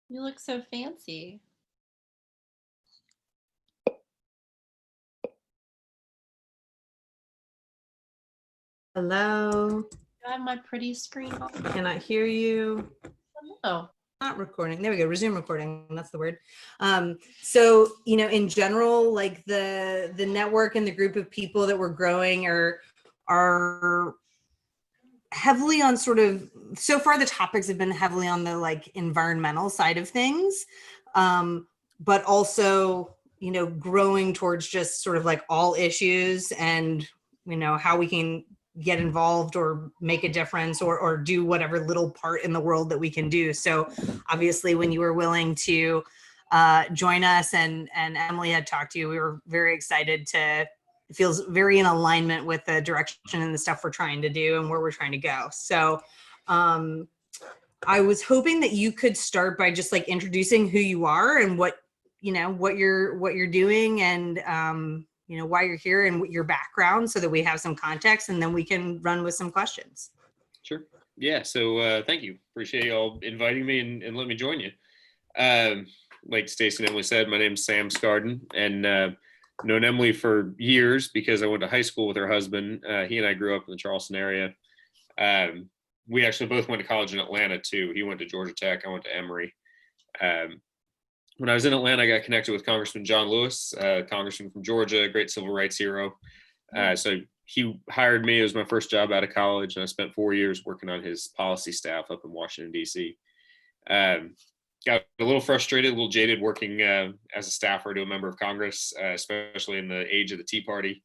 You look so fancy. Hello. Do I have my pretty screen on? Cannot hear you. Oh, Not recording. There we go. Resume recording. That's the word. So, in general, like the network and the group of people that we're growing are heavily on sort of, so far the topics have been heavily on the like environmental side of things, but also, growing towards just sort of like all issues and, how we can get involved or make a difference or do whatever little part in the world that we can do. So obviously when you were willing to join us and Emily had talked to you, we were very excited to, it feels very in alignment with the direction and the stuff we're trying to do and where we're trying to go. So I was hoping that you could start by just like introducing who you are and what you're doing and why you're here and what your background, so that we have some context and then we can run with some questions. Sure. Yeah. So thank you. Appreciate you all inviting me and let me join you. Like Stacey and Emily said, my name's Sam Skardon, and known Emily for years because I went to high school with her husband. He and I grew up in the Charleston area. We actually both went to college in Atlanta too. He went to Georgia Tech. I went to Emory. When I was in Atlanta, I got connected with Congressman John Lewis, congressman from Georgia, great civil rights hero. So he hired me. It was my first job out of college, and I spent 4 years working on his policy staff up in Washington, D.C. Got a little frustrated, a little jaded working as a staffer to a member of Congress, especially in the age of the Tea Party.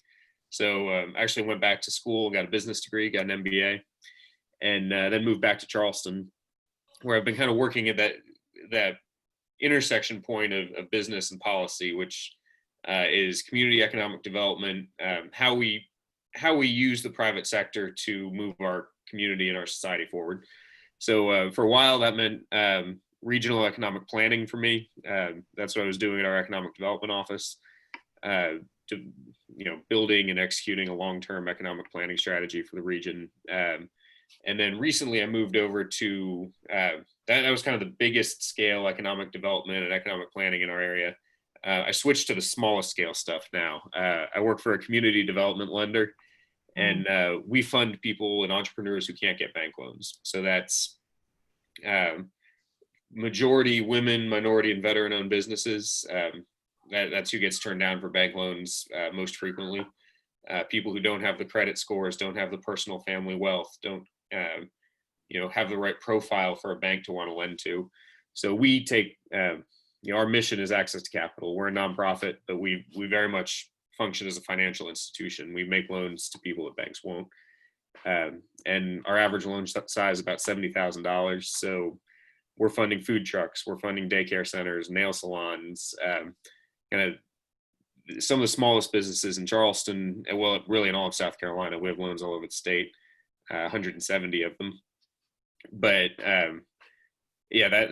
So I actually went back to school, got a business degree, got an MBA, and then moved back to Charleston, where I've been kind of working at that intersection point of business and policy, which is community economic development, how we use the private sector to move our community and our society forward. So for a while that meant regional economic planning for me. That's what I was doing at our economic development office, to building and executing a long-term economic planning strategy for the region. And then recently I moved over to that was kind of the biggest scale economic development and economic planning in our area. I switched to the smallest scale stuff now. I work for a community development lender, and we fund people and entrepreneurs who can't get bank loans. So that's majority women, minority, and veteran-owned businesses. That's who gets turned down for bank loans most frequently. People who don't have the credit scores, don't have the personal family wealth, don't have the right profile for a bank to want to lend to. So we take, our mission is access to capital. We're a nonprofit, but we very much function as a financial institution. We make loans to people that banks won't. And our average loan size is about $70,000. So we're funding food trucks, we're funding daycare centers, nail salons, kind of some of the smallest businesses in Charleston, and well, really in all of South Carolina. We have loans all over the state, 170 of them. But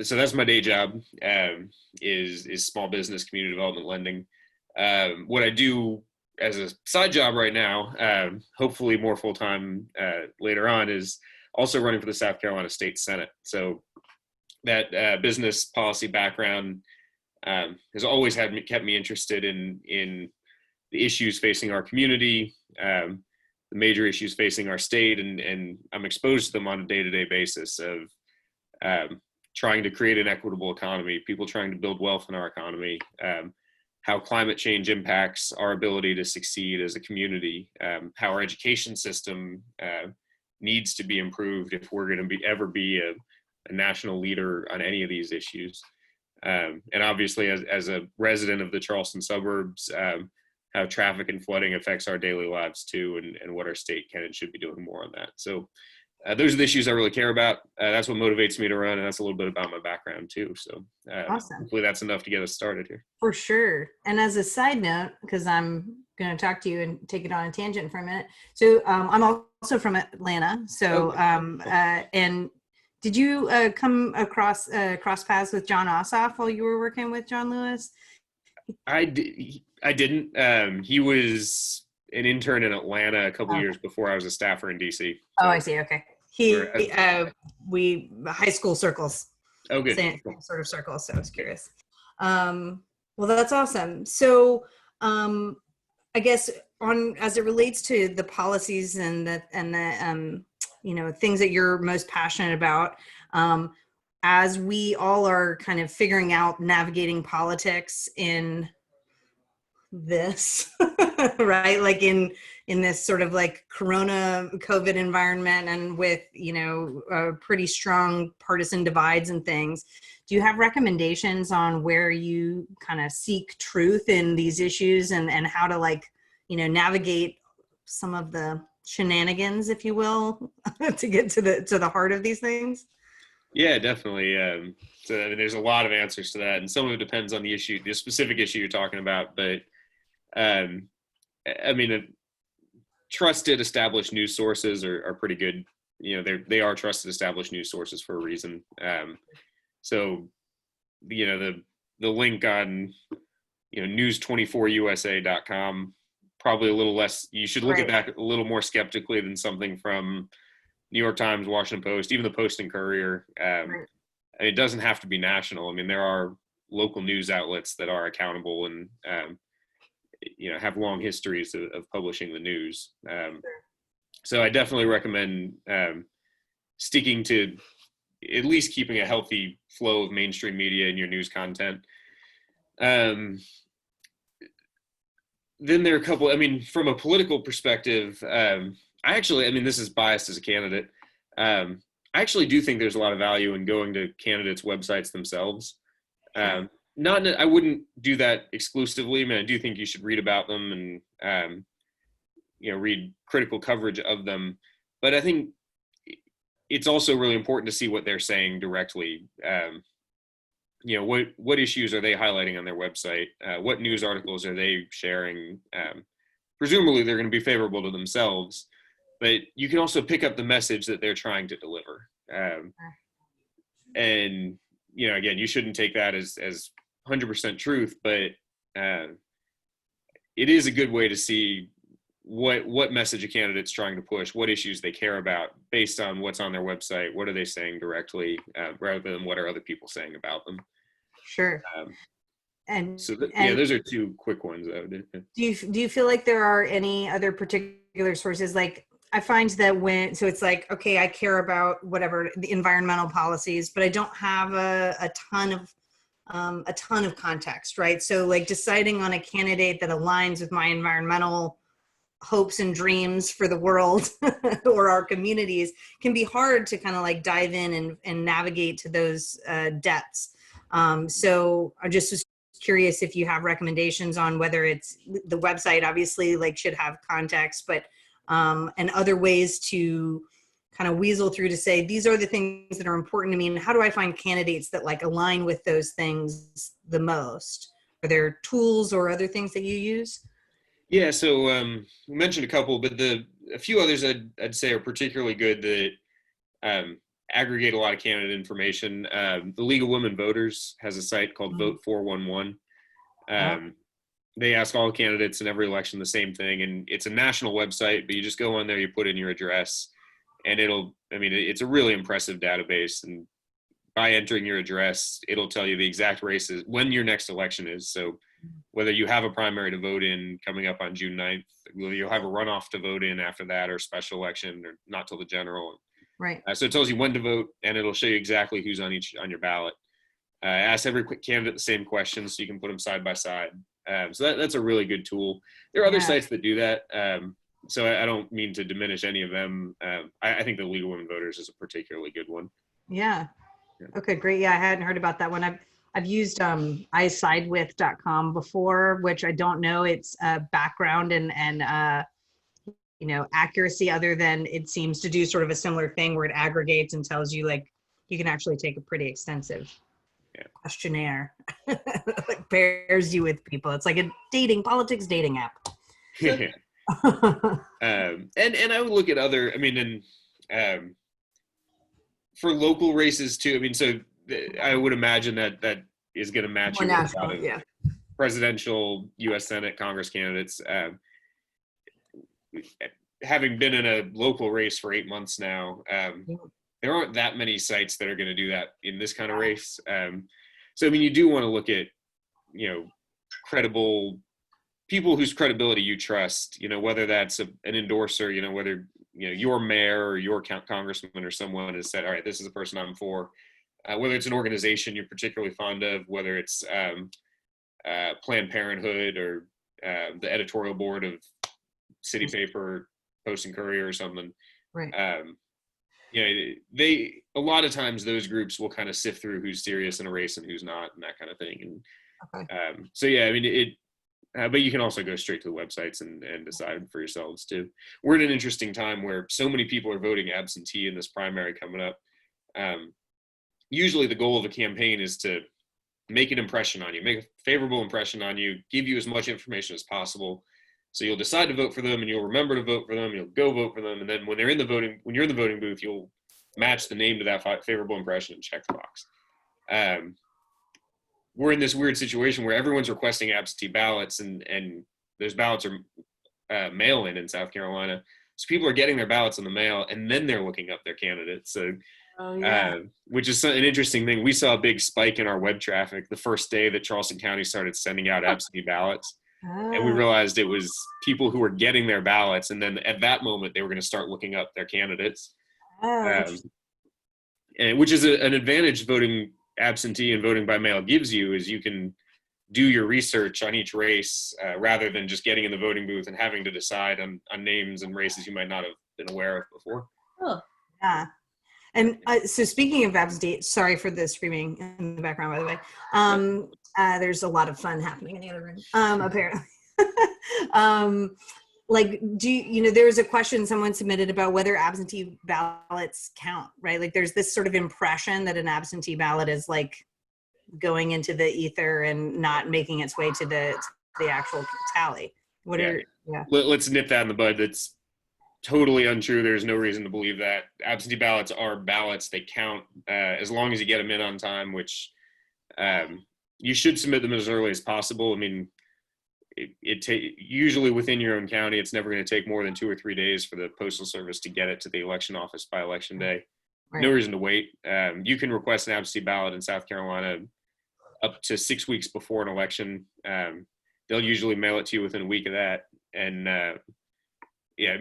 so that's my day job, is small business community development lending. What I do as a side job right now, hopefully more full-time later on, is also running for the South Carolina State Senate. So that business policy background has always kept me interested in the issues facing our community, the major issues facing our state, and I'm exposed to them on a day-to-day basis of trying to create an equitable economy, people trying to build wealth in our economy, how climate change impacts our ability to succeed as a community, how our education system needs to be improved if we're going to ever be a national leader on any of these issues. And obviously, as a resident of the Charleston suburbs, how traffic and flooding affects our daily lives too, and what our state can and should be doing more on that. So those are the issues I really care about. That's what motivates me to run, and that's a little bit about my background too. So Awesome. Hopefully that's enough to get us started here. For sure. And as a side note, because I'm going to talk to you and take it on a tangent for a minute. So I'm also from Atlanta. So, and did you come across cross paths with John Ossoff while you were working with John Lewis? I didn't. He was an intern in Atlanta a couple years before I was a staffer in DC. So, I see. Okay. We high school circles. Oh, good. Same sort of circle. So I was curious. Well, that's awesome. So I guess on as it relates to the policies and the things that you're most passionate about, as we all are kind of figuring out navigating politics in this right, like in this sort of like corona COVID environment, and with pretty strong partisan divides and things, do you have recommendations on where you kind of seek truth in these issues, and how to navigate some of the shenanigans, if you will, to get to the heart of these things? Yeah, definitely. So I mean, there's a lot of answers to that, and some of it depends on the issue, the specific issue you're talking about. But I mean, trusted, established news sources are pretty good. They are trusted, established news sources for a reason. So, the link on news24usa.com, probably a little less. You should look at that a little more skeptically than something from New York Times, Washington Post, even the Post and Courier. And it doesn't have to be national. I mean, there are local news outlets that are accountable and have long histories of publishing the news. So I definitely recommend sticking to at least keeping a healthy flow of mainstream media in your news content. Then there are a couple, I mean, from a political perspective, this is biased as a candidate. I actually do think there's a lot of value in going to candidates' websites themselves. I wouldn't do that exclusively. I mean, I do think you should read about them and, read critical coverage of them. But I think it's also really important to see what they're saying directly. What issues are they highlighting on their website? What news articles are they sharing? Presumably they're going to be favorable to themselves, but you can also pick up the message that they're trying to deliver. And, again, you shouldn't take that as 100% truth, but it is a good way to see what message a candidate's trying to push, what issues they care about based on what's on their website. What are they saying directly, rather than what are other people saying about them? Sure. Those are two quick ones. Do you feel like there are any other particular sources? Like, I find that it's like, okay, I care about whatever the environmental policies, but I don't have a ton of context, right? So like deciding on a candidate that aligns with my environmental hopes and dreams for the world or our communities can be hard to kind of like dive in and navigate to those depths. So I just was curious if you have recommendations on whether it's the website, obviously, like, should have context, but and other ways to kind of weasel through to say, these are the things that are important to me, and how do I find candidates that like align with those things the most? Are there tools or other things that you use? Yeah, so we mentioned a couple, but a few others I'd say are particularly good that aggregate a lot of candidate information. The League of Women Voters has a site called Vote 411. They ask all candidates in every election the same thing, and it's a national website, but you just go on there, you put in your address, and it's a really impressive database. And by entering your address, it'll tell you the exact races, when your next election is. So whether you have a primary to vote in coming up on June 9th, you'll have a runoff to vote in after that, or special election, or not till the general. Right. So it tells you when to vote, and it'll show you exactly who's on your ballot. Ask every candidate the same questions so you can put them side by side. So that's a really good tool. There are other sites that do that. So I don't mean to diminish any of them. I think the League of Women Voters is a particularly good one. Yeah. Okay, great. Yeah, I hadn't heard about that one. I've used isidewith.com before, which I don't know its background and accuracy, other than it seems to do sort of a similar thing where it aggregates and tells you, like, you can actually take a pretty extensive questionnaire, like pairs you with people. It's like a politics dating app. And I would look at other, for local races too. So I would imagine that is going to match More you with national, a lot of presidential, U.S. Senate, Congress candidates. Having been in a local race for 8 months now, there aren't that many sites that are going to do that in this kind of race. So, I mean, you do want to look at, credible people whose credibility you trust, whether that's an endorser, whether, your mayor or your congressman or someone has said, all right, this is the person I'm for, whether it's an organization you're particularly fond of, whether it's Planned Parenthood or the editorial board of City Paper, Post and Courier or something. Right. They a lot of times those groups will kind of sift through who's serious in a race and who's not, and that kind of thing. And so yeah, I mean but you can also go straight to the websites and decide for yourselves too. We're in an interesting time where so many people are voting absentee in this primary coming up. Usually the goal of a campaign is to make an impression on you, make a favorable impression on you, give you as much information as possible. So you'll decide to vote for them and you'll remember to vote for them. You'll go vote for them. And then when you're in the voting booth, you'll match the name to that favorable impression and check the box. We're in this weird situation where everyone's requesting absentee ballots and those ballots are mail-in in South Carolina. So people are getting their ballots in the mail and then they're looking up their candidates. So, which is an interesting thing. We saw a big spike in our web traffic the first day that Charleston County started sending out absentee ballots. And we realized it was people who were getting their ballots. And then at that moment, they were going to start looking up their candidates. And which is an advantage voting absentee and voting by mail gives you, is you can do your research on each race rather than just getting in the voting booth and having to decide on names and races you might not have been aware of before. Oh, yeah. And so speaking of absentee, sorry for the screaming in the background, by the way. There's a lot of fun happening in the other room, apparently. There was a question someone submitted about whether absentee ballots count, right? Like there's this sort of impression that an absentee ballot is like going into the ether and not making its way to the actual tally. Let's nip that in the bud. That's totally untrue. There's no reason to believe that. Absentee ballots are ballots. They count as long as you get them in on time, which you should submit them as early as possible. I mean, usually within your own county, it's never going to take more than 2 or 3 days for the Postal Service to get it to the election office by election day. Right. No reason to wait. You can request an absentee ballot in South Carolina up to 6 weeks before an election. They'll usually mail it to you within a week of that. And I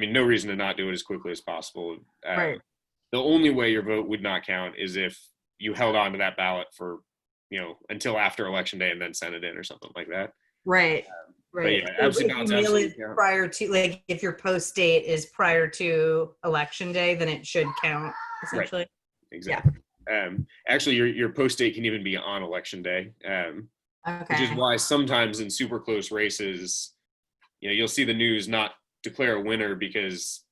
mean, no reason to not do it as quickly as possible. Right. The only way your vote would not count is if you held on to that ballot for, until after election day and then sent it in or something like that. Right. Right. Yeah, absentee ballots absolutely count. Prior to, like, if your post date is prior to election day, then it should count, essentially. Right. Exactly. Yeah. Actually, your post date can even be on election day, which is why sometimes in super close races, you'll see the news not declare a winner because,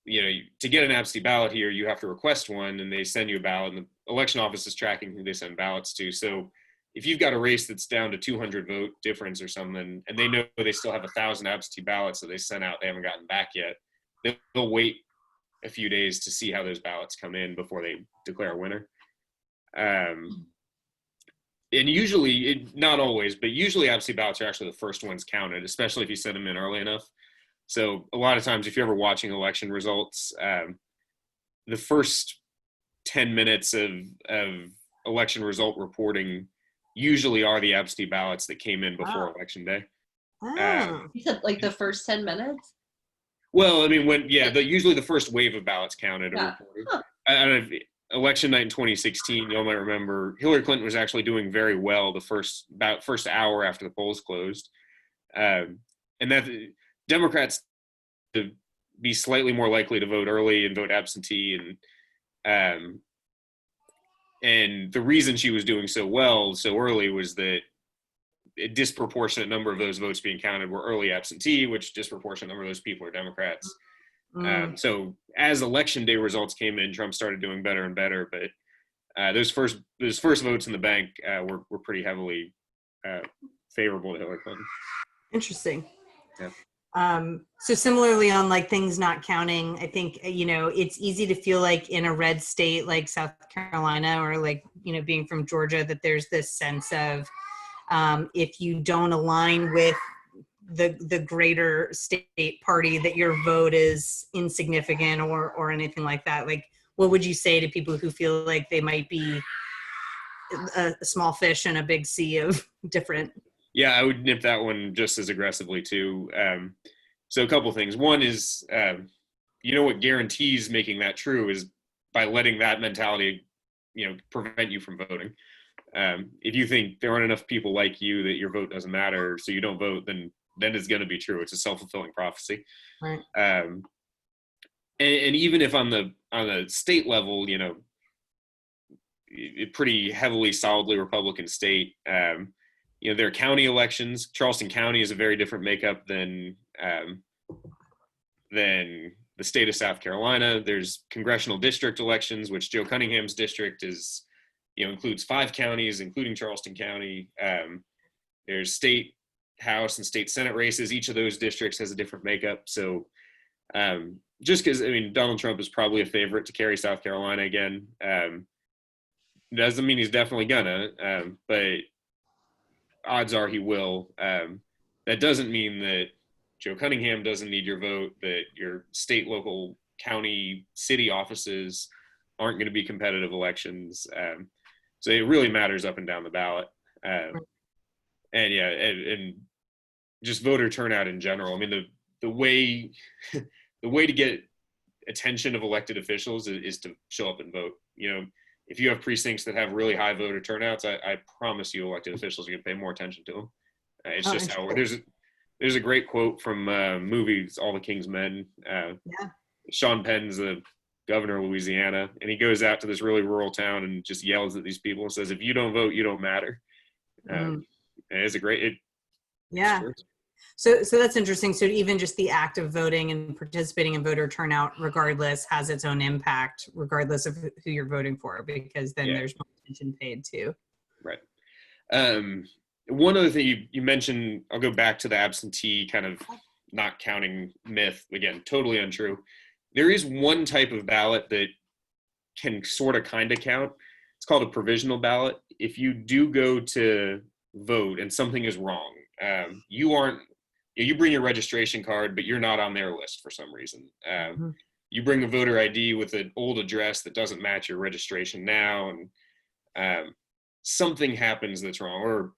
to get an absentee ballot here, you have to request one and they send you a ballot and the election office is tracking who they send ballots to. So if you've got a race that's down to 200 vote difference or something, and they know they still have 1,000 absentee ballots that they sent out, they haven't gotten back yet, they'll wait a few days to see how those ballots come in before they declare a winner. And usually, not always, but usually absentee ballots are actually the first ones counted, especially if you send them in early enough. So a lot of times, if you're ever watching election results, the first 10 minutes of election result reporting usually are the absentee ballots that came in before election day. You said like the first 10 minutes? Well, I mean, usually the first wave of ballots counted. Yeah. I don't know, election night in 2016, y'all might remember, Hillary Clinton was actually doing very well the first hour after the polls closed. And that Democrats to be slightly more likely to vote early and vote absentee. And the reason she was doing so well so early was that a disproportionate number of those votes being counted were early absentee, which disproportionate number of those people are Democrats. So as election day results came in, Trump started doing better and better. But those first votes in the bank were pretty heavily favorable to Hillary Clinton. Interesting. Yeah. So similarly on like things not counting, I think, it's easy to feel like in a red state like South Carolina or like, being from Georgia, that there's this sense of if you don't align with the greater state party, that your vote is insignificant or anything like that. Like, what would you say to people who feel like they might be a small fish in a big sea of different? Yeah, I would nip that one just as aggressively too. So a couple things. One is, what guarantees making that true is by letting that mentality, prevent you from voting. If you think there aren't enough people like you that your vote doesn't matter, so you don't vote, then it's going to be true. It's a self-fulfilling prophecy. Right. And even if on the state level, a pretty heavily, solidly Republican state, there are county elections. Charleston County is a very different makeup than the state of South Carolina. There's congressional district elections, which Joe Cunningham's district is, includes 5 counties, including Charleston County. There's state House and state Senate races. Each of those districts has a different makeup. So just because, Donald Trump is probably a favorite to carry South Carolina again. Doesn't mean he's definitely gonna, but odds are he will. That doesn't mean that Joe Cunningham doesn't need your vote, that your state, local, county, city offices aren't going to be competitive elections. So it really matters up and down the ballot. And just voter turnout in general. The way to get attention of elected officials is to show up and vote. If you have precincts that have really high voter turnouts, I promise you elected officials are going to pay more attention to them. It's just how there's a great quote from movies, All the King's Men. Sean Penn's the governor of Louisiana, and he goes out to this really rural town and just yells at these people and says, if you don't vote, you don't matter. It's a great, So that's interesting. So even just the act of voting and participating in voter turnout, regardless, has its own impact, regardless of who you're voting for, because then there's more attention paid to. Right. One other thing you mentioned, I'll go back to the absentee kind of not counting myth. Again, totally untrue. There is one type of ballot that can sort of kind of count. It's called a provisional ballot. If you do go to vote and something is wrong, you bring your registration card, but you're not on their list for some reason. You bring a voter ID with an old address that doesn't match your registration now, and something happens that's wrong, or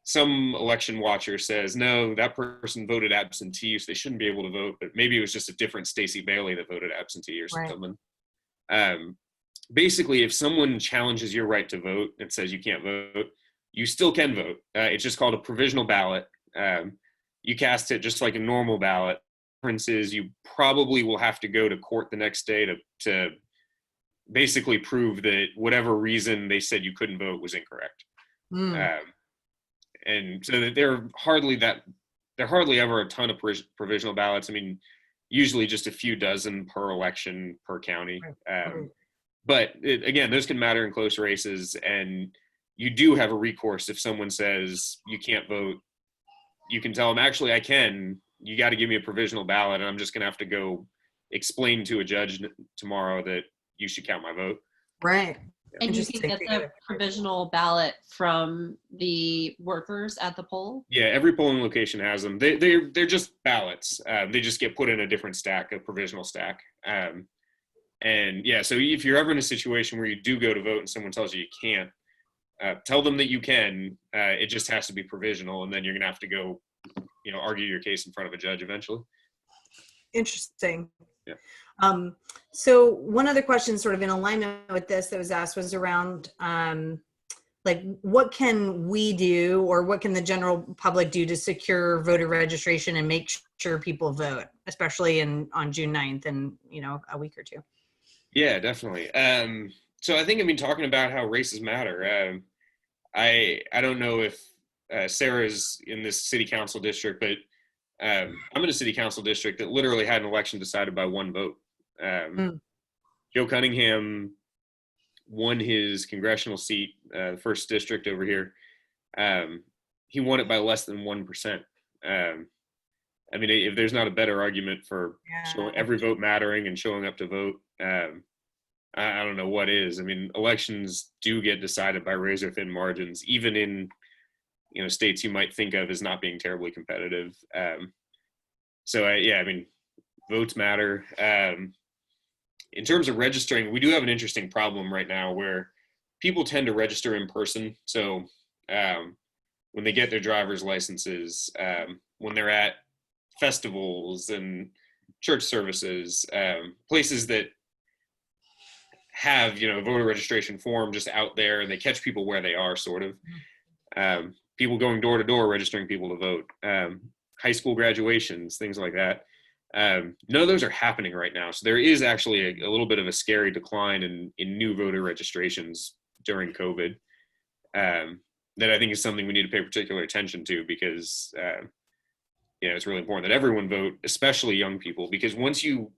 some election watcher says, no, that person voted absentee, so they shouldn't be able to vote, but maybe it was just a different Stacey Bailey that voted absentee or something. Basically, if someone challenges your right to vote and says you can't vote, you still can vote. It's just called a provisional ballot. You cast it just like a normal ballot. The difference is you probably will have to go to court the next day to basically prove that whatever reason they said you couldn't vote was incorrect. And so there are hardly ever a ton of provisional ballots. Usually just a few dozen per election per county. But again, those can matter in close races, and you do have a recourse if someone says you can't vote. You can tell them, actually, I can. You got to give me a provisional ballot, and I'm just going to have to go explain to a judge tomorrow that you should count my vote. Right. And you can get the provisional ballot from the workers at the poll? Yeah, every polling location has them. They're just ballots. They just get put in a different stack, a provisional stack. So if you're ever in a situation where you do go to vote and someone tells you can't, tell them that you can. It just has to be provisional, and then you're going to have to go, argue your case in front of a judge eventually. Interesting. Yeah. So one other question sort of in alignment with this that was asked was around what can we do, or what can the general public do to secure voter registration and make sure people vote, especially on June 9th and, a week or two? Yeah, definitely. So I think, talking about how races matter, I don't know if Sarah's in this city council district, but I'm in a city council district that literally had an election decided by one vote. Joe Cunningham won his congressional seat, the first district over here. He won it by less than 1%. If there's not a better argument for showing every vote mattering and showing up to vote, I don't know what is. Elections do get decided by razor thin margins, even in states you might think of as not being terribly competitive. Votes matter. in terms of registering, we do have an interesting problem right now where people tend to register in person. So when they get their driver's licenses, when they're at festivals and church services, places that have, voter registration form just out there, and they catch people where they are, sort of. People going door to door registering people to vote, high school graduations, things like that. None of those are happening right now. So there is actually a little bit of a scary decline in new voter registrations during COVID. That I think is something we need to pay particular attention to, because it's really important that everyone vote, especially young people, because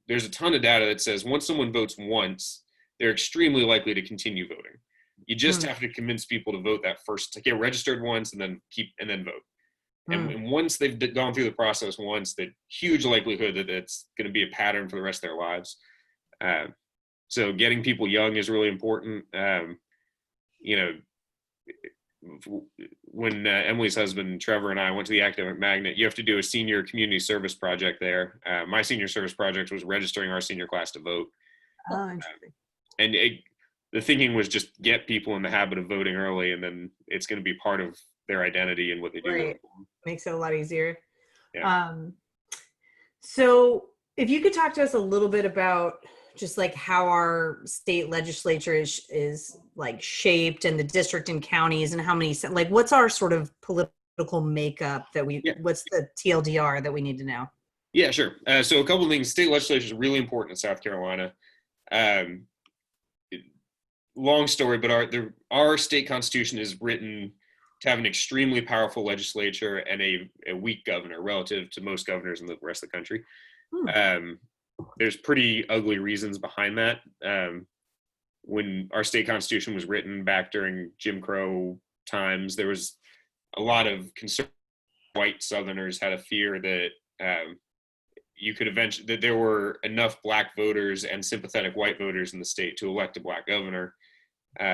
there's a ton of data that says once someone votes once, they're extremely likely to continue voting. You just have to convince people to vote to get registered once and then vote. And once they've gone through the process once, the huge likelihood that it's going to be a pattern for the rest of their lives. So getting people young is really important. When Emily's husband, Trevor, and I went to the Academic Magnet, you have to do a senior community service project there. My senior service project was registering our senior class to vote. Oh, interesting. And the thinking was just get people in the habit of voting early, and then it's going to be part of their identity and what they do. Right. Makes it a lot easier. Yeah. So if you could talk to us a little bit about just like how our state legislature is like shaped, and the district and counties, and how many, like what's our sort of political makeup what's the TLDR that we need to know? Yeah, sure. So a couple of things. State legislature is really important in South Carolina. Long story, but our state constitution is written to have an extremely powerful legislature and a weak governor relative to most governors in the rest of the country. There's pretty ugly reasons behind that. When our state constitution was written back during Jim Crow times, there was a lot of conservative white Southerners had a fear that that there were enough black voters and sympathetic white voters in the state to elect a black governor.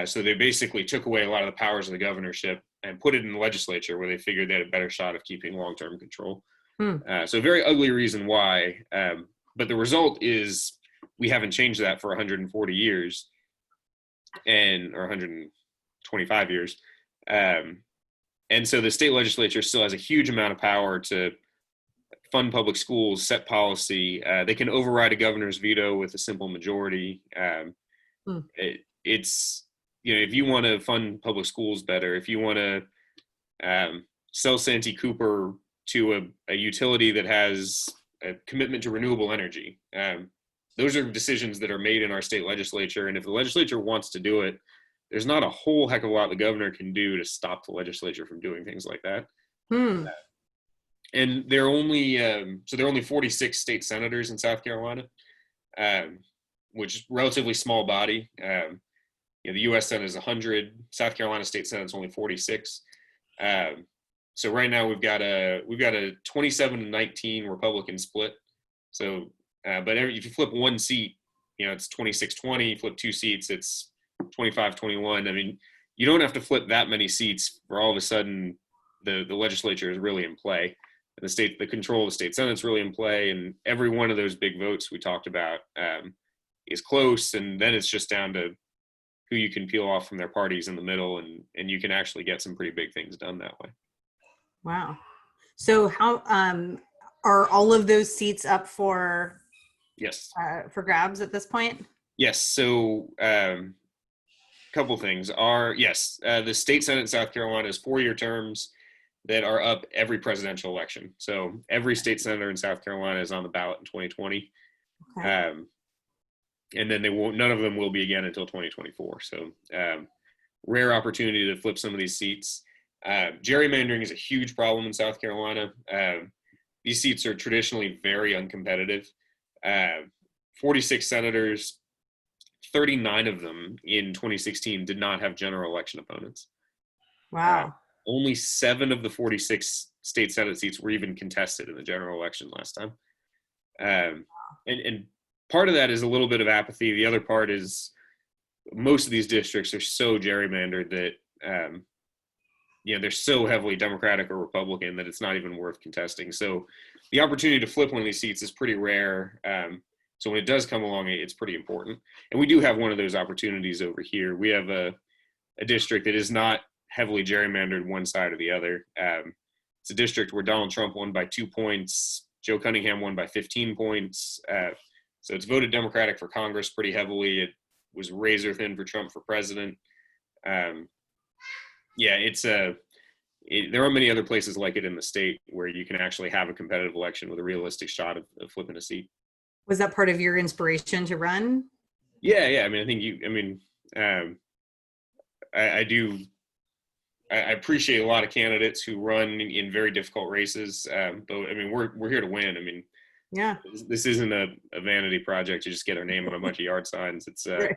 So they basically took away a lot of the powers of the governorship and put it in the legislature, where they figured they had a better shot of keeping long-term control. So a very ugly reason why. But the result is we haven't changed that for 140 years or 125 years. And so the state legislature still has a huge amount of power to fund public schools, set policy. They can override a governor's veto with a simple majority. It's, if you want to fund public schools better, if you want to sell Santee Cooper to a utility that has a commitment to renewable energy, those are decisions that are made in our state legislature. And if the legislature wants to do it, there's not a whole heck of a lot the governor can do to stop the legislature from doing things like that. And there are only 46 state senators in South Carolina, which is a relatively small body. The U.S. Senate is 100. South Carolina State Senate is only 46. So right now we've got a 27-19 Republican split. So, but if you flip one seat, it's 26-20. You flip two seats, it's 25-21. I mean, you don't have to flip that many seats for all of a sudden the legislature is really in play. And the control of the state Senate is really in play, and every one of those big votes we talked about is close, and then it's just down to who you can peel off from their parties in the middle, and you can actually get some pretty big things done that way. Wow. So how are all of those seats up for grabs at this point? Yes. So couple things the state Senate in South Carolina is 4-year terms that are up every presidential election. So every state senator in South Carolina is on the ballot in 2020. Okay. And then none of them will be again until 2024. So rare opportunity to flip some of these seats. Gerrymandering is a huge problem in South Carolina. These seats are traditionally very uncompetitive. 46 senators, 39 of them in 2016 did not have general election opponents. Wow. Only 7 of the 46 state Senate seats were even contested in the general election last time. And part of that is a little bit of apathy. The other part is most of these districts are so gerrymandered that, they're so heavily Democratic or Republican that it's not even worth contesting. So the opportunity to flip one of these seats is pretty rare. So when it does come along, it's pretty important. And we do have one of those opportunities over here. We have a district that is not heavily gerrymandered one side or the other. It's a district where Donald Trump won by 2 points. Joe Cunningham won by 15 points. So it's voted Democratic for Congress pretty heavily. It was razor thin for Trump for president. There aren't many other places like it in the state where you can actually have a competitive election with a realistic shot of flipping a seat. Was that part of your inspiration to run? Yeah. I mean, I appreciate a lot of candidates who run in very difficult races. But I mean, we're here to win. I mean, yeah, this isn't a vanity project to just get our name on a bunch of yard signs. It's this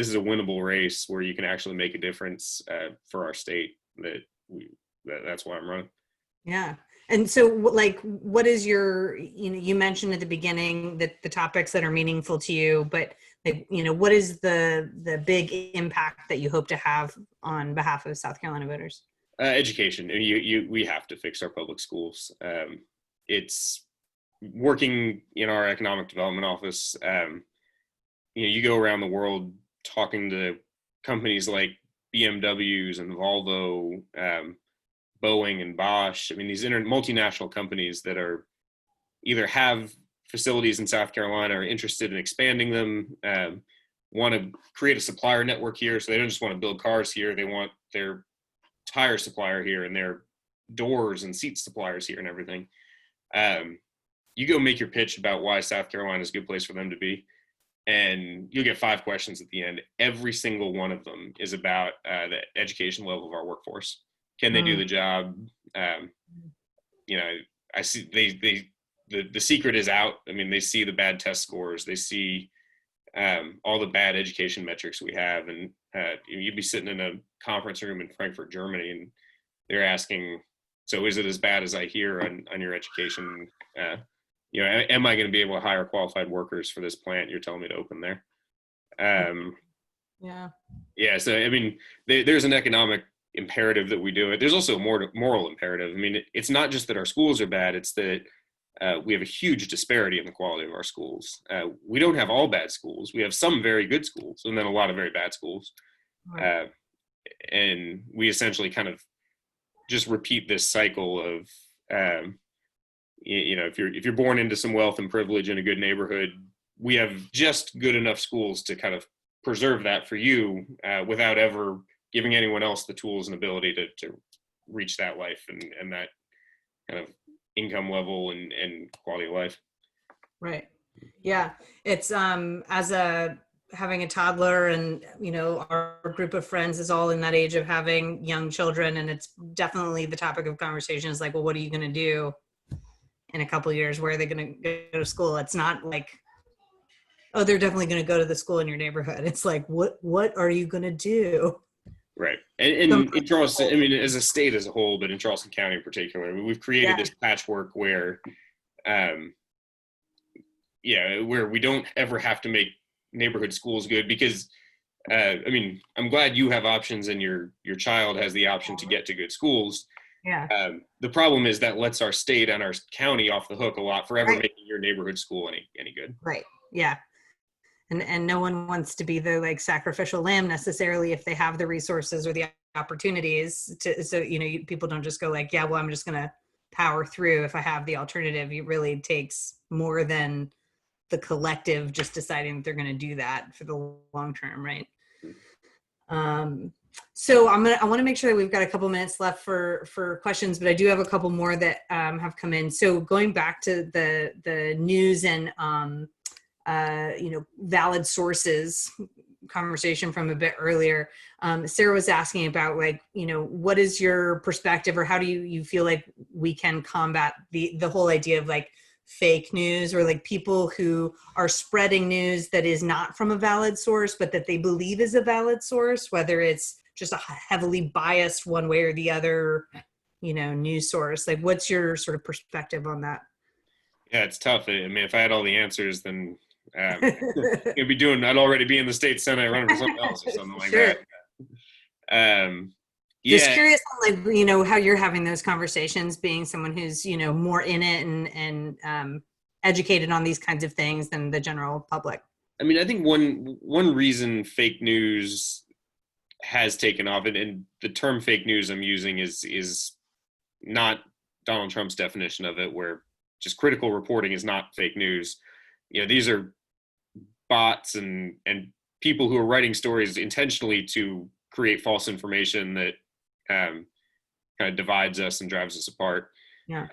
is a winnable race where you can actually make a difference for our state. That's why I'm running. Yeah. And so like, what is your, you mentioned at the beginning that the topics that are meaningful to you, but like, what is the big impact that you hope to have on behalf of South Carolina voters? Education. We have to fix our public schools. It's working in our economic development office. You go around the world talking to companies like BMWs and Volvo, Boeing and Bosch. I mean, these multinational companies that are either have facilities in South Carolina or interested in expanding them, want to create a supplier network here. So they don't just want to build cars here. They want their tire supplier here and their doors and seat suppliers here and everything. You go make your pitch about why South Carolina is a good place for them to be, and you'll get 5 questions at the end. Every single one of them is about the education level of our workforce. Can they do the job? I see the secret is out. I mean, they see the bad test scores. They see all the bad education metrics we have. And you'd be sitting in a conference room in Frankfurt, Germany, and they're asking, so is it as bad as I hear on your education? Am I going to be able to hire qualified workers for this plant you're telling me to open there? Yeah. So, I mean, there's an economic imperative that we do it. There's also a moral imperative. I mean, it's not just that our schools are bad. It's that we have a huge disparity in the quality of our schools. We don't have all bad schools. We have some very good schools and then a lot of very bad schools. Right. And we essentially kind of just repeat this cycle of, if you're born into some wealth and privilege in a good neighborhood, we have just good enough schools to kind of preserve that for you without ever giving anyone else the tools and ability to reach that life and that kind of income level and quality of life. Right. Yeah. It's having a toddler and, our group of friends is all in that age of having young children. And it's definitely the topic of conversation is like, well, what are you going to do in a couple of years? Where are they going to go to school? It's not like, oh, they're definitely going to go to the school in your neighborhood. It's like, what are you going to do? Right. And in Charleston, I mean, as a state as a whole, but in Charleston County in particular, I mean, we've created this patchwork where, where we don't ever have to make neighborhood schools good because, I'm glad you have options and your child has the option to get to good schools. Yeah. The problem is that lets our state and our county off the hook a lot for ever making your neighborhood school any good. Right. Yeah. And no one wants to be the like sacrificial lamb necessarily if they have the resources or the opportunities to, so, people don't just go like, yeah, well, I'm just going to power through if I have the alternative. It really takes more than the collective just deciding that they're going to do that for the long term. Right. So I want to make sure that we've got a couple minutes left for questions, but I do have a couple more that have come in. So going back to the news and, valid sources conversation from a bit earlier. Sarah was asking about like, what is your perspective or how do you feel like we can combat the whole idea of like fake news or like people who are spreading news that is not from a valid source, but that they believe is a valid source, whether it's just a heavily biased one way or the other, news source. Like what's your sort of perspective on that? Yeah, it's tough. I mean, if I had all the answers, then I'd already be in the state Senate running for something else or something like that. Just curious on like, how you're having those conversations being someone who's, more in it and educated on these kinds of things than the general public. I mean, I think one reason fake news has taken off, and the term fake news I'm using is not Donald Trump's definition of it, where just critical reporting is not fake news. You know, these are bots and people who are writing stories intentionally to create false information that kind of divides us and drives us apart. Yeah.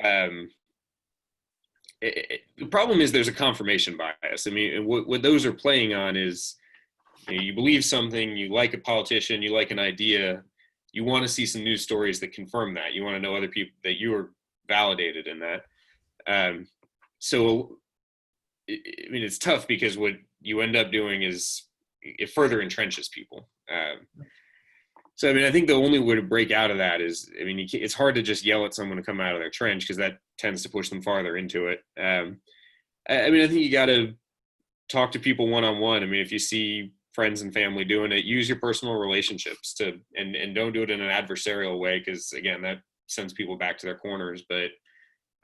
The problem is there's a confirmation bias. I mean, what those are playing on is, you know, you believe something, you like a politician, you like an idea, you want to see some news stories that confirm that. You want to know other people that you are validated in that. So, I mean, it's tough because what you end up doing is it further entrenches people. So, I mean, I think the only way to break out of that is, I mean, it's hard to just yell at someone to come out of their trench because that tends to push them farther into it. I mean, I think you got to talk to people one-on-one. I mean, if you see friends and family doing it, use your personal relationships to, and don't do it in an adversarial way, because again, that sends people back to their corners. But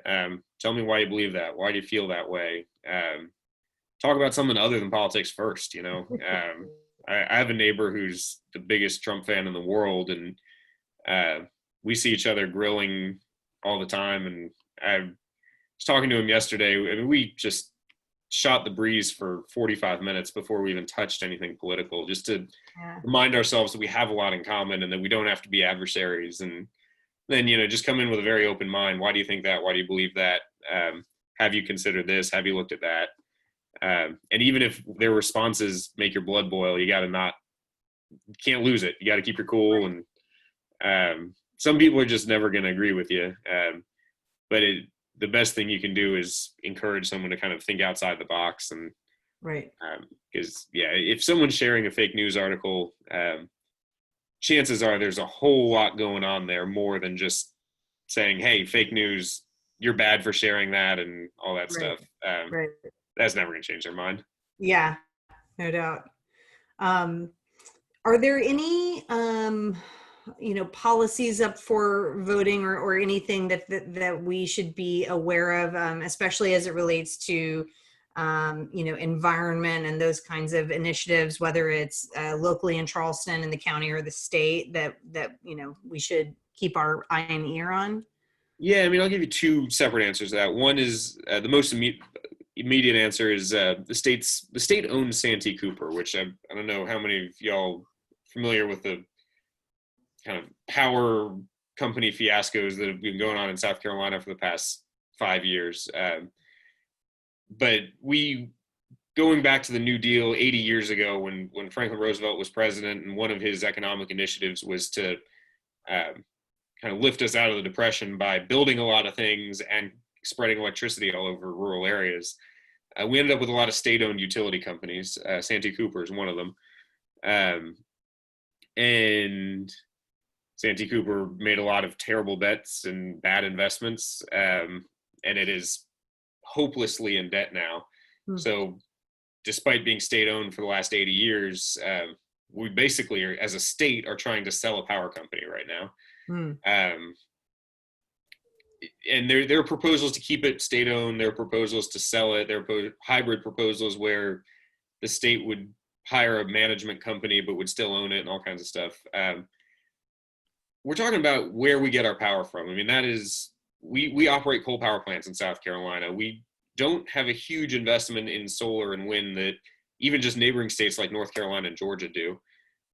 tell me why you believe that. Why do you feel that way? Talk about something other than politics first, you know. I have a neighbor who's the biggest Trump fan in the world, and we see each other grilling all the time. And I was talking to him yesterday. I mean, we just shot the breeze for 45 minutes before we even touched anything political, just to remind ourselves that we have a lot in common and that we don't have to be adversaries. And then, you know, just come in with a very open mind. Why do you think that? Why do you believe that? Have you considered this? Have you looked at that? And even if their responses make your blood boil, you can't lose it. You got to keep your cool. And some people are just never going to agree with you. But the best thing you can do is encourage someone to kind of think outside the box. And right. Because if someone's sharing a fake news article, chances are there's a whole lot going on there, more than just saying, hey, fake news, you're bad for sharing that and all that stuff. Right. That's never going to change their mind. Yeah, no doubt. Are there any, policies up for voting or anything that we should be aware of, especially as it relates to, environment and those kinds of initiatives, whether it's locally in Charleston, in the county, or the state, that we should keep our eye and ear on? Yeah, I mean, I'll give you two separate answers to that. One is the most immediate answer is the state owns Santee Cooper, which I don't know how many of y'all familiar with the kind of power company fiascos that have been going on in South Carolina for the past 5 years. But going back to the New Deal 80 years ago, when Franklin Roosevelt was president, and one of his economic initiatives was to kind of lift us out of the Depression by building a lot of things and spreading electricity all over rural areas. We ended up with a lot of state-owned utility companies. Santee Cooper is one of them. And Santee Cooper made a lot of terrible bets and bad investments, and it is hopelessly in debt now. So despite being state-owned for the last 80 years, we basically, as a state, are trying to sell a power company right now. And there are proposals to keep it state-owned. There are proposals to sell it. There are hybrid proposals where the state would hire a management company but would still own it, and all kinds of stuff. We're talking about where we get our power from. I mean, that is, we operate coal power plants in South Carolina. We don't have a huge investment in solar and wind that even just neighboring states like North Carolina and Georgia do.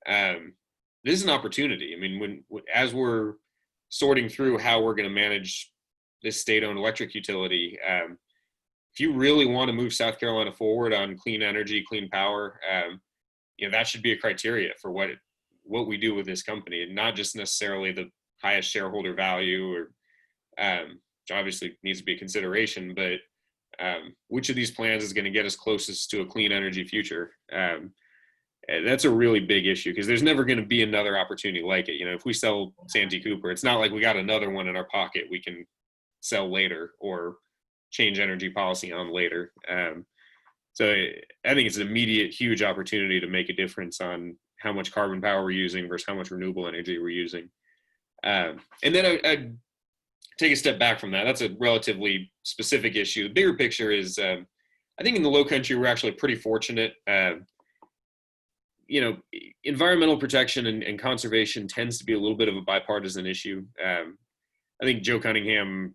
This is an opportunity. I mean, as we're sorting through how we're going to manage this state-owned electric utility, if you really want to move South Carolina forward on clean energy, clean power, that should be a criteria for what we do with this company, and not just necessarily the highest shareholder value, or which obviously needs to be a consideration, but which of these plans is going to get us closest to a clean energy future. That's a really big issue, because there's never going to be another opportunity like it. If we sell Santee Cooper, it's not like we got another one in our pocket we can sell later or change energy policy on later. So I think it's an immediate, huge opportunity to make a difference on how much carbon power we're using versus how much renewable energy we're using. And then take a step back from that. That's a relatively specific issue. The bigger picture is, I think in the Low Country, we're actually pretty fortunate. Environmental protection and conservation tends to be a little bit of a bipartisan issue. I think Joe Cunningham's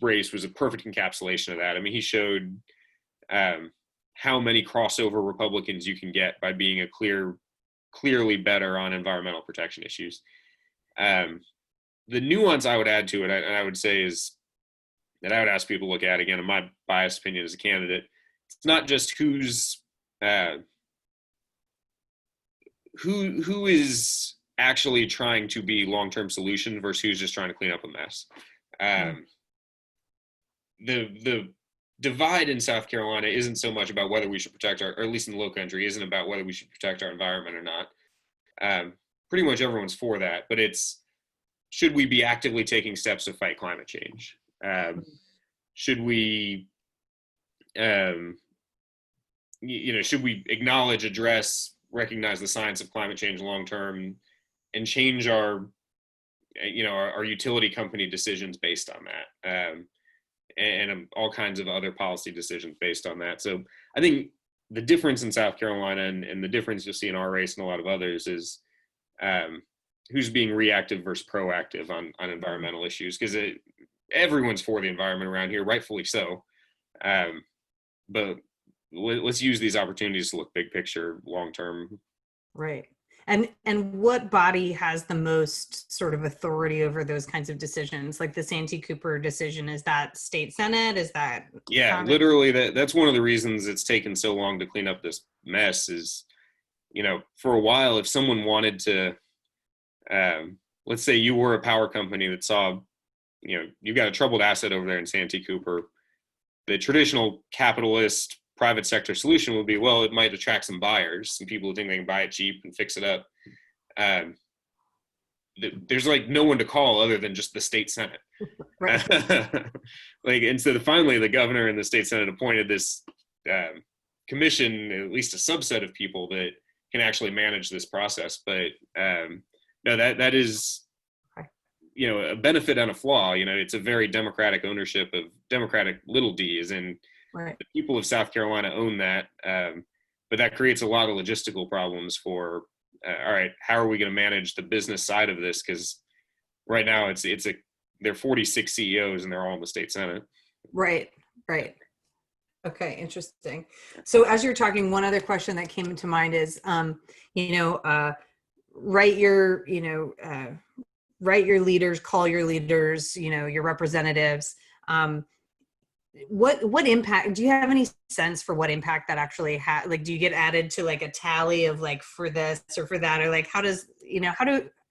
race was a perfect encapsulation of that. I mean, he showed how many crossover Republicans you can get by being clearly better on environmental protection issues. The nuance I would add to it, and I would say, is that I would ask people to look at, again, in my biased opinion as a candidate, it's not just who is actually trying to be long-term solution versus who's just trying to clean up a mess. The divide in South Carolina isn't so much about whether we should protect or at least in the Low Country, isn't about whether we should protect our environment or not. Pretty much everyone's for that, but it's, should we be actively taking steps to fight climate change? Should we, should we acknowledge, address, recognize the science of climate change long term, and change our utility company decisions based on that, and all kinds of other policy decisions based on that. So I think the difference in South Carolina and the difference you'll see in our race and a lot of others is who's being reactive versus proactive on environmental issues, because everyone's for the environment around here, rightfully so. But let's use these opportunities to look big picture, long term. Right. And what body has the most sort of authority over those kinds of decisions? Like the Santee Cooper decision, is that state Senate? Is that Congress? Literally that's one of the reasons it's taken so long to clean up this mess is, for a while, if someone wanted to, let's say you were a power company that saw, you've got a troubled asset over there in Santee Cooper, the traditional capitalist private sector solution would be, well, it might attract some buyers, some people who think they can buy it cheap and fix it up. There's like no one to call other than just the state Senate. Right. And so finally the governor and the state Senate appointed this commission, at least a subset of people that can actually manage this process. But no, that is, a benefit and a flaw. It's a very democratic ownership of Democratic little d, as in, right. The people of South Carolina own that, but that creates a lot of logistical problems for, all right, how are we going to manage the business side of this? Because right now there are 46 CEOs and they're all in the state Senate. Right. Okay, interesting. So as you're talking, one other question that came into mind is, write your leaders, call your leaders, your representatives. What impact, do you have any sense for what impact that actually had? Like, do you get added to like a tally of like for this or for that, or like how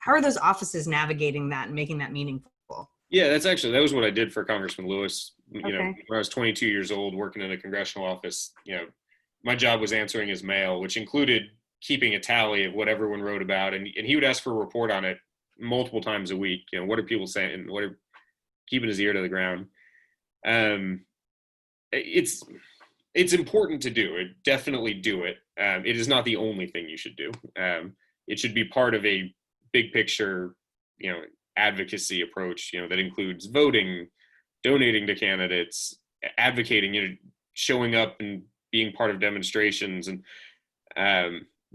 are those offices navigating that and making that meaningful? Yeah, that was what I did for Congressman Lewis. Okay. When I was 22 years old working in a congressional office, my job was answering his mail, which included keeping a tally of what everyone wrote about. And he would ask for a report on it multiple times a week. What are people saying? What are keeping his ear to the ground? It's important to do it. Definitely do it. It is not the only thing you should do. It should be part of a big picture, advocacy approach, that includes voting, donating to candidates, advocating, showing up and being part of demonstrations, and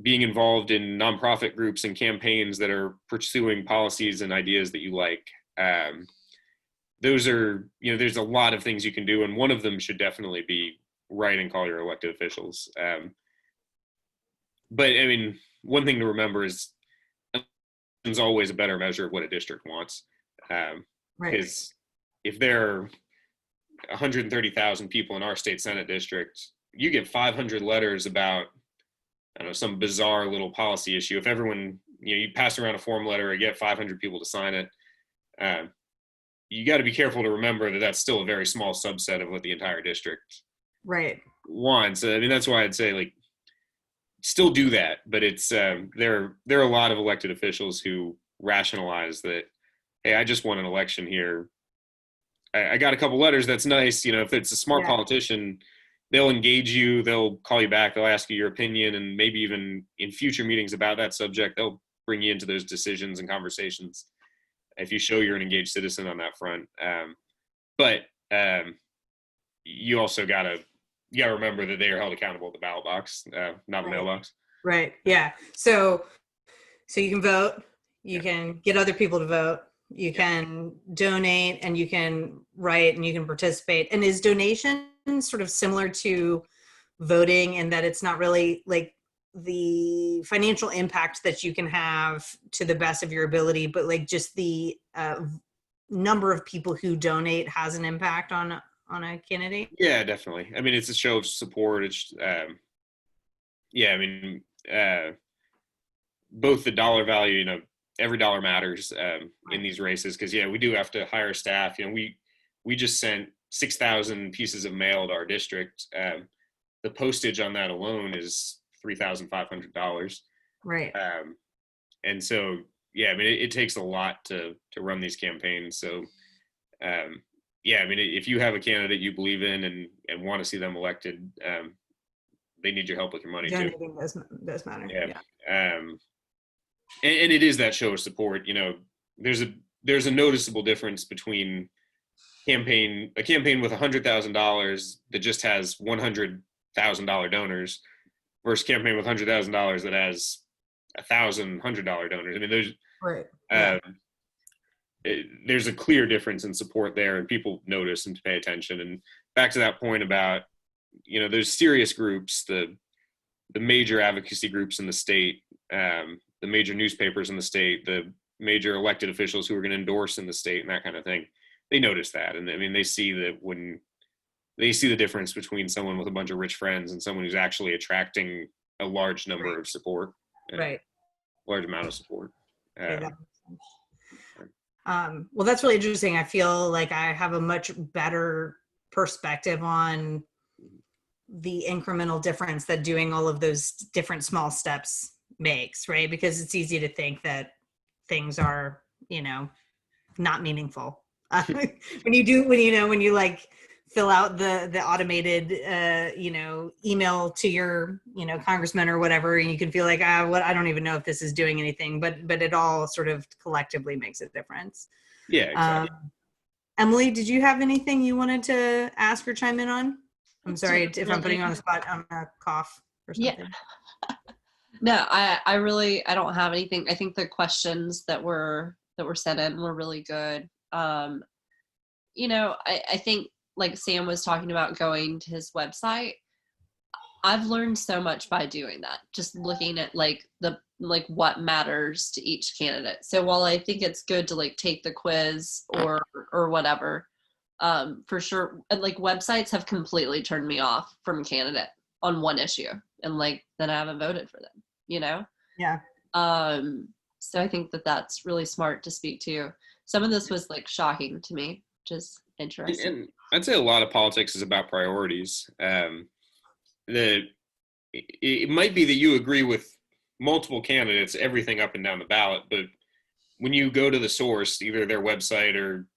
being involved in nonprofit groups and campaigns that are pursuing policies and ideas that you like. Those are, there's a lot of things you can do, and one of them should definitely be write and call your elected officials. But I mean, one thing to remember is there's always a better measure of what a district wants. Right. Because if there are 130,000 people in our state Senate district, you get 500 letters about, some bizarre little policy issue. If everyone, you pass around a form letter and get 500 people to sign it, you got to be careful to remember that that's still a very small subset of what the entire district wants. I mean, that's why I'd say, like, still do that, but it's there are a lot of elected officials who rationalize that, hey, I just won an election here. I got a couple letters. That's nice. If it's a smart politician, they'll engage you. They'll call you back. They'll ask you your opinion, and maybe even in future meetings about that subject, they'll bring you into those decisions and conversations. if you show you're an engaged citizen on that front. But you also gotta remember that they are held accountable at the ballot box, not the mailbox. Right. Yeah. So you can vote, you Yeah. can get other people to vote, you can donate, and you can write, and you can participate. And is donation sort of similar to voting in that it's not really like the financial impact that you can have to the best of your ability, but like just the number of people who donate has an impact on a candidate? Yeah, definitely. I mean, it's a show of support. It's yeah, I mean, both the dollar value, every dollar matters in these races, because we do have to hire staff. We just sent 6,000 pieces of mail to our district. The postage on that alone is $3,500. Right. And so, I mean, it takes a lot to run these campaigns. So, I mean, if you have a candidate you believe in and want to see them elected, they need your help with your money too. Donating does matter. Yeah. And it is that show of support. There's a noticeable difference between a campaign with $100,000 that just has $100,000 donors versus campaign with $100,000 that has $1,000 donors. I mean, there's Right. there's a clear difference in support there, and people notice and pay attention. And back to that point about, there's serious groups, the major advocacy groups in the state, the major newspapers in the state, the major elected officials who are going to endorse in the state, and that kind of thing. They notice that. And I mean, they see that when they see the difference between someone with a bunch of rich friends and someone who's actually attracting a large number of support, Right. large amount of support. Okay, that makes sense. Well, that's really interesting. I feel like I have a much better perspective on the incremental difference that doing all of those different small steps makes, right? Because it's easy to think that things are, not meaningful. When you like fill out the automated, email to your, congressman or whatever, and you can feel like, I don't even know if this is doing anything, but it all sort of collectively makes a difference. Yeah, exactly. Emily, did you have anything you wanted to ask or chime in on? I'm sorry if I'm putting you on the spot. I'm gonna cough or something. Yeah. No, I don't have anything. I think the questions that were sent in were really good. I think, like Sam was talking about going to his website, I've learned so much by doing that, just looking at what matters to each candidate. So while I think it's good to take the quiz or whatever, for sure, and websites have completely turned me off from a candidate on one issue, and then I haven't voted for them, Yeah. So I think that's really smart to speak to. Some of this was shocking to me, which is interesting. And I'd say a lot of politics is about priorities. It might be that you agree with multiple candidates, everything up and down the ballot, but when you go to the source, either their website or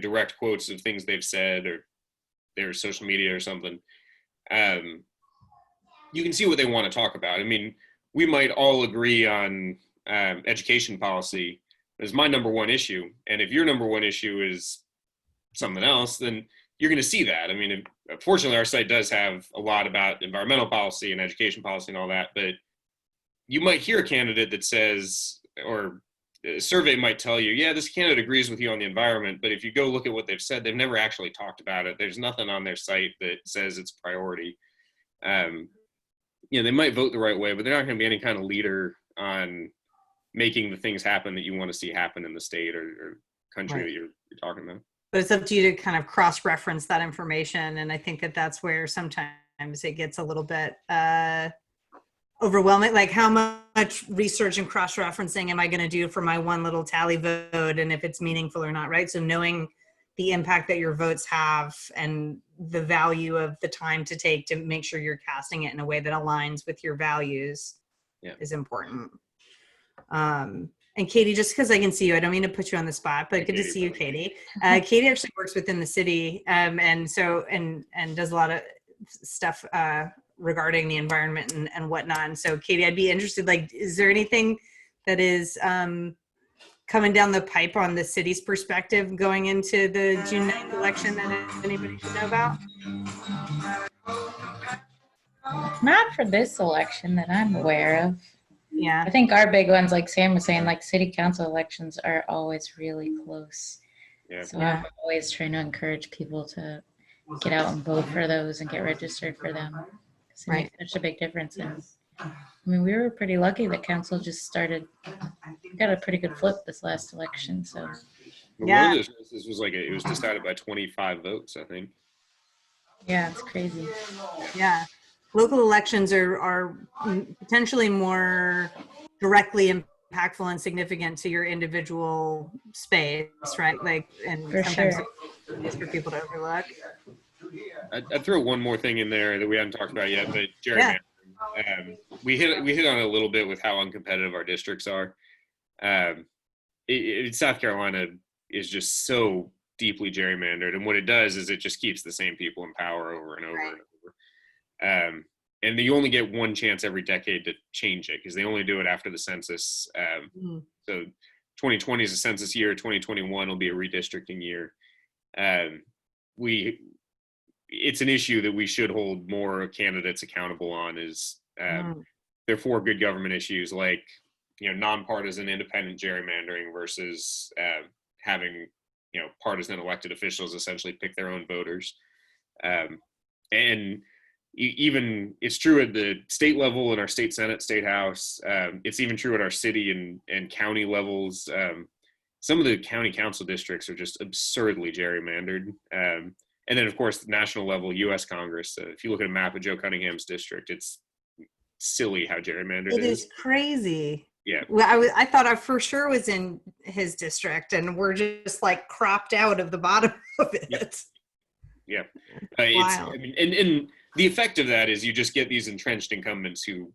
direct quotes of things they've said or their social media or something, you can see what they want to talk about. I mean, we might all agree on education policy as my number one issue, and if your number one issue is something else, then you're going to see that. I mean, fortunately, our site does have a lot about environmental policy and education policy and all that, but you might hear a candidate that says, or a survey might tell you, yeah, this candidate agrees with you on the environment, but if you go look at what they've said, they've never actually talked about it. There's nothing on their site that says it's a priority. They might vote the right way, but they're not going to be any kind of leader on making the things happen that you want to see happen in the state or country Right. that you're talking about. But it's up to you to kind of cross-reference that information. And I think that's where sometimes it gets a little bit overwhelming. Like, how much research and cross-referencing am I going to do for my one little tally vote, and if it's meaningful or not, right? So knowing the impact that your votes have and the value of the time to take to make sure you're casting it in a way that aligns with your values is important. And Katie, just because I can see you, I don't mean to put you on the spot, but good to see you, Katie. Katie actually works within the city, and does a lot of stuff regarding the environment and whatnot. And so, Katie, I'd be interested, is there anything that is coming down the pipe on the city's perspective going into the June 9th election that anybody should know about? Not for this election that I'm aware of. Yeah. I think our big ones, like Sam was saying, like city council elections are always really close. Yeah. So I'm always trying to encourage people to get out and vote for those and get registered for them. 'Cause it Right. makes such a big difference. And I mean, we were pretty lucky that council just started, got a pretty good flip this last election. So But Yeah. one of those races was like, it was decided by 25 votes, I think. yeah, it's crazy. Yeah. Local elections are potentially more directly impactful and significant to your individual space, right? Like, and For sometimes sure. it's for people to overlook. I'd throw one more thing in there that we haven't talked about yet, but gerrymandering. We hit on it a little bit with how uncompetitive our districts are. South Carolina is just so deeply gerrymandered, and what it does is it just keeps the same people in power over and over and over. And you only get one chance every decade to change it because they only do it after the census. So 2020 is a census year. 2021 will be a redistricting year. It's an issue that we should hold more candidates accountable on. Is there are 4 good government issues like nonpartisan independent gerrymandering versus having partisan elected officials essentially pick their own voters, and even it's true at the state level in our state senate, state house. It's even true at our city and county levels. Some of the county council districts are just absurdly gerrymandered. And then, of course, the national level, U.S. Congress. If you look at a map of Joe Cunningham's district, it's silly how gerrymandered It is crazy. Yeah. Well, I thought I for sure was in his district, and we're just like cropped out of the bottom of it. Yeah. Wow. And the effect of that is you just get these entrenched incumbents who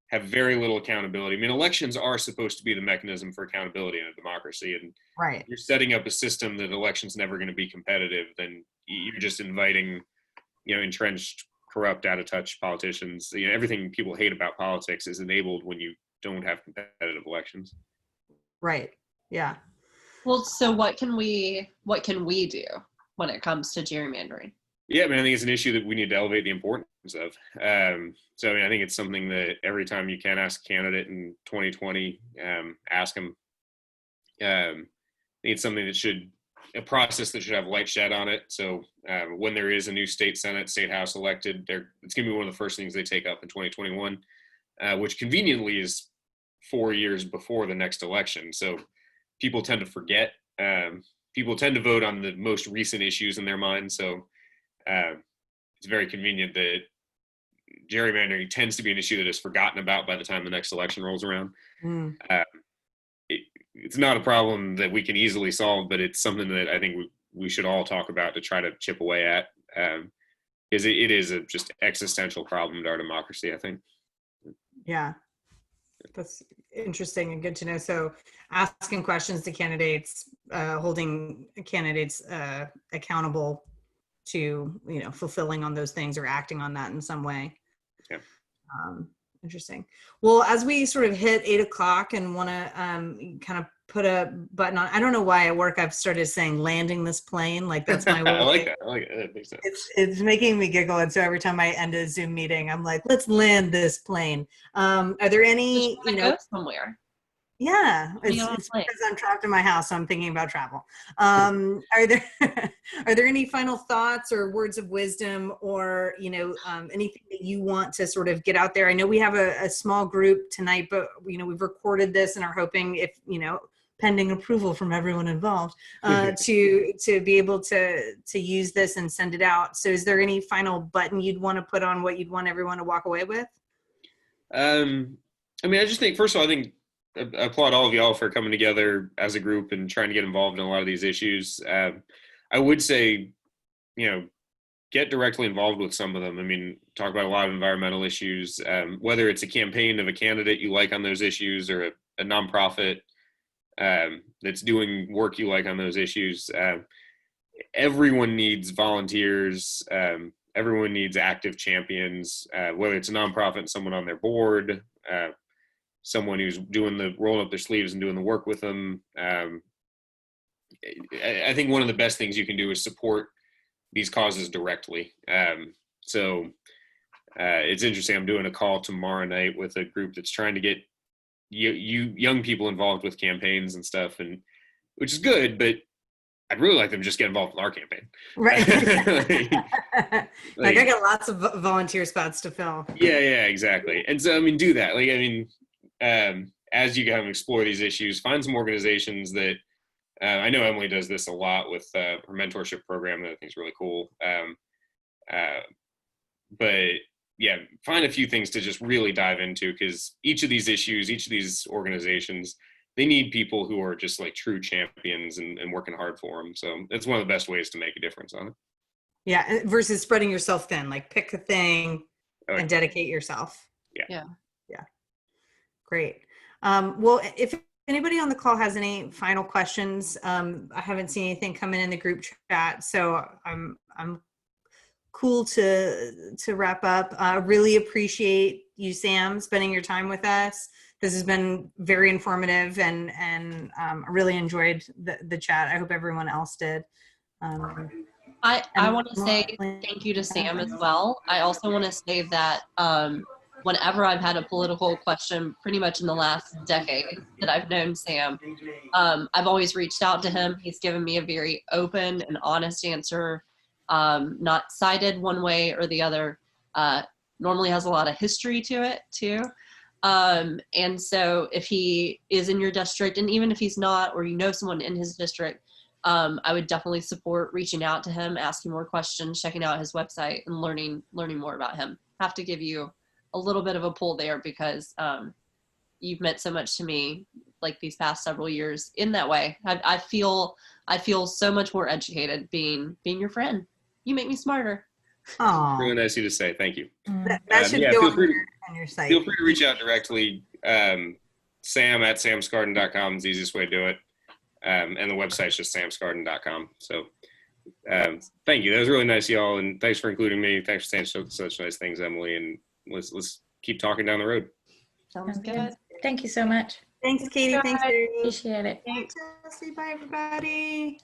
have very little accountability. I mean, elections are supposed to be the mechanism for accountability in a democracy. And Right. you're setting up a system that election's never going to be competitive, then you're just inviting, entrenched, corrupt, out of touch politicians. Everything people hate about politics is enabled when you don't have competitive elections. Right. Yeah. Well, so what can we do when it comes to gerrymandering? Yeah, I mean, I think it's an issue that we need to elevate the importance of. So, I think it's something that every time you can ask a candidate in 2020, ask them. I think it's something a process that should have light shed on it. So when there is a new state senate, state house elected, it's going to be one of the first things they take up in 2021, which conveniently is 4 years before the next election. So people tend to forget. People tend to vote on the most recent issues in their mind. So it's very convenient that gerrymandering tends to be an issue that is forgotten about by the time the next election rolls around. It's not a problem that we can easily solve, but it's something that I think we should all talk about to try to chip away at, because it is a just existential problem to our democracy, I think. Yeah. That's interesting and good to know. So asking questions to candidates, holding candidates accountable to, fulfilling on those things or acting on that in some way. Yeah. Interesting. Well, as we sort of hit 8 o'clock and want to kind of put a button on, I don't know why at work I've started saying landing this plane. Like that's my way. I like that. That makes sense. It's making me giggle. And so every time I end a Zoom meeting, I'm like, let's land this plane. Are there any, go somewhere? Yeah, it's because I'm trapped in my house, so I'm thinking about travel. Are there any final thoughts or words of wisdom, or anything that you want to sort of get out there? I know we have a small group tonight, but we've recorded this and are hoping, if pending approval from everyone involved, to be able to use this and send it out. So, is there any final button you'd want to put on what you'd want everyone to walk away with? I just think, first of all, I applaud all of y'all for coming together as a group and trying to get involved in a lot of these issues. I would say, get directly involved with some of them. Talk about a lot of environmental issues, whether it's a campaign of a candidate you like on those issues or a nonprofit that's doing work you like on those issues. Everyone needs volunteers. Everyone needs active champions, whether it's a nonprofit and someone on their board, someone who's rolling up their sleeves and doing the work with them. I think one of the best things you can do is support these causes directly. So it's interesting. I'm doing a call tomorrow night with a group that's trying to get young people involved with campaigns and stuff, and which is good, but I'd really like them to just get involved with our campaign. Right. Like I got lots of volunteer spots to fill. Yeah, exactly. And so, I mean, do that. Like, I mean, as you kind of explore these issues, find some organizations that, I know Emily does this a lot with her mentorship program that I think is really cool. But yeah, find a few things to just really dive into, because each of these issues, each of these organizations, they need people who are just like true champions and working hard for them. So that's one of the best ways to make a difference on it. Yeah, versus spreading yourself thin. Like pick a thing and dedicate yourself. Yeah. Great. Well, if anybody on the call has any final questions, I haven't seen anything come in the group chat, so I'm cool to wrap up. I really appreciate you, Sam, spending your time with us. This has been very informative, and I really enjoyed the chat. I hope everyone else did. I want to say thank you to Sam as well. I also want to say that whenever I've had a political question, pretty much in the last decade that I've known Sam, I've always reached out to him. He's given me a very open and honest answer, not sided one way or the other. Normally has a lot of history to it too. And so if he is in your district, and even if he's not, or you know someone in his district, I would definitely support reaching out to him, asking more questions, checking out his website, and learning more about him. Have to give you a little bit of a pull there, because you've meant so much to me, like these past several years in that way. I feel so much more educated being your friend. You make me smarter. Oh, Really nice of you to say. Thank you. that should go on your site. Feel free to reach out directly. Sam at samskardon.com is the easiest way to do it. And the website's just samskardon.com. So thank you. That was really nice, y'all. And thanks for including me. Thanks for saying such nice things, Emily. And let's keep talking down the road. Sounds good. Thank you so much. Thanks, Katie. Thanks, Jeremy. Appreciate it. Thanks, Jesse. Bye, everybody.